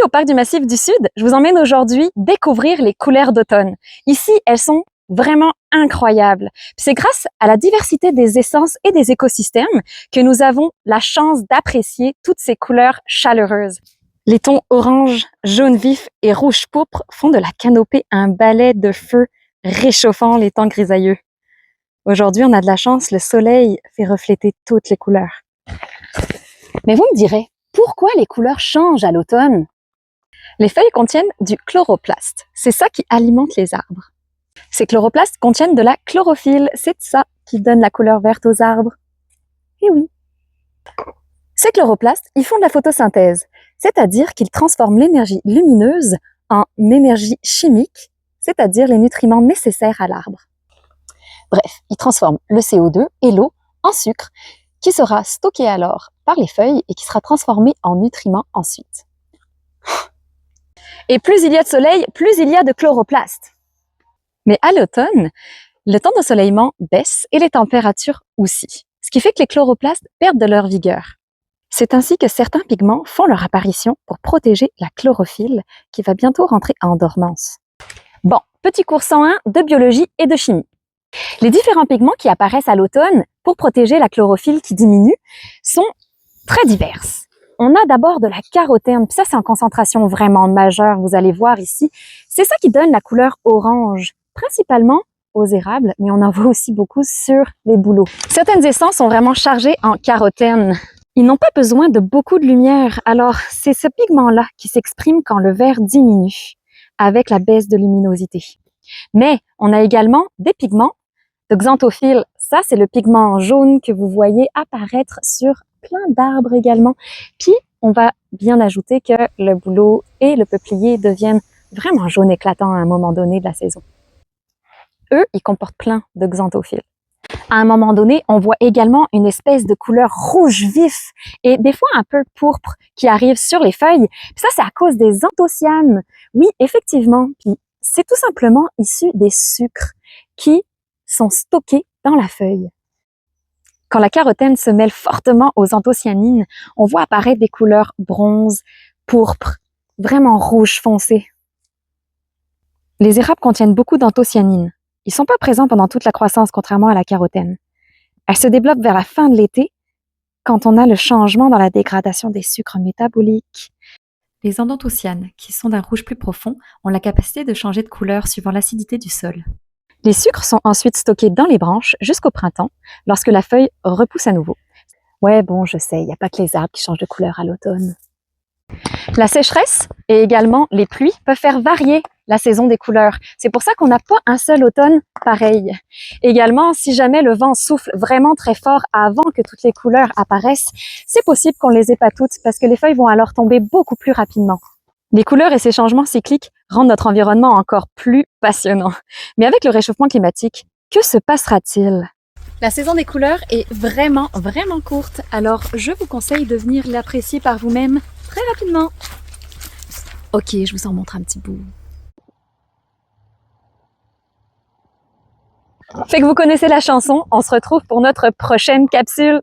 au Parc du Massif du Sud, je vous emmène aujourd'hui découvrir les couleurs d'automne. Ici, elles sont vraiment incroyables. C'est grâce à la diversité des essences et des écosystèmes que nous avons la chance d'apprécier toutes ces couleurs chaleureuses. Les tons orange, jaune vif et rouge pourpre font de la canopée un balai de feu réchauffant les temps grisailleux. Aujourd'hui, on a de la chance, le soleil fait refléter toutes les couleurs. Mais vous me direz, pourquoi les couleurs changent à l'automne? Les feuilles contiennent du chloroplaste. C'est ça qui alimente les arbres. Ces chloroplastes contiennent de la chlorophylle. C'est ça qui donne la couleur verte aux arbres. Eh oui. Ces chloroplastes, ils font de la photosynthèse, c'est-à-dire qu'ils transforment l'énergie lumineuse en énergie chimique, c'est-à-dire les nutriments nécessaires à l'arbre. Bref, ils transforment le CO2 et l'eau en sucre, qui sera stocké alors par les feuilles et qui sera transformé en nutriments ensuite. Et plus il y a de soleil, plus il y a de chloroplastes. Mais à l'automne, le temps d'ensoleillement baisse et les températures aussi, ce qui fait que les chloroplastes perdent de leur vigueur. C'est ainsi que certains pigments font leur apparition pour protéger la chlorophylle qui va bientôt rentrer en dormance. Bon, petit cours 101 de biologie et de chimie. Les différents pigments qui apparaissent à l'automne pour protéger la chlorophylle qui diminue sont très diverses. On a d'abord de la carotène, puis ça c'est en concentration vraiment majeure, vous allez voir ici. C'est ça qui donne la couleur orange, principalement aux érables, mais on en voit aussi beaucoup sur les bouleaux. Certaines essences sont vraiment chargées en carotène. Ils n'ont pas besoin de beaucoup de lumière, alors c'est ce pigment-là qui s'exprime quand le vert diminue, avec la baisse de luminosité. Mais on a également des pigments de xanthophile. Ça, c'est le pigment jaune que vous voyez apparaître sur plein d'arbres également. Puis, on va bien ajouter que le bouleau et le peuplier deviennent vraiment jaune éclatant à un moment donné de la saison. Eux, ils comportent plein de xanthophile. À un moment donné, on voit également une espèce de couleur rouge vif et des fois un peu pourpre qui arrive sur les feuilles. Puis ça, c'est à cause des anthocyanes. Oui, effectivement. Puis c'est tout simplement issu des sucres qui sont stockés dans la feuille. Quand la carotène se mêle fortement aux anthocyanines, on voit apparaître des couleurs bronze, pourpre, vraiment rouge foncé. Les érables contiennent beaucoup d'anthocyanines. Ils ne sont pas présents pendant toute la croissance, contrairement à la carotène. Elles se développent vers la fin de l'été, quand on a le changement dans la dégradation des sucres métaboliques. Les anthocyanes, qui sont d'un rouge plus profond, ont la capacité de changer de couleur suivant l'acidité du sol. Les sucres sont ensuite stockés dans les branches jusqu'au printemps, lorsque la feuille repousse à nouveau. Ouais, bon, je sais, il n'y a pas que les arbres qui changent de couleur à l'automne. La sécheresse et également les pluies peuvent faire varier la saison des couleurs. C'est pour ça qu'on n'a pas un seul automne pareil. Également, si jamais le vent souffle vraiment très fort avant que toutes les couleurs apparaissent, c'est possible qu'on les ait pas toutes parce que les feuilles vont alors tomber beaucoup plus rapidement. Les couleurs et ces changements cycliques rendent notre environnement encore plus passionnant. Mais avec le réchauffement climatique, que se passera-t-il? La saison des couleurs est vraiment courte, alors je vous conseille de venir l'apprécier par vous-même très rapidement. Ok, je vous en montre un petit bout. Fait que vous connaissez la chanson, on se retrouve pour notre prochaine capsule.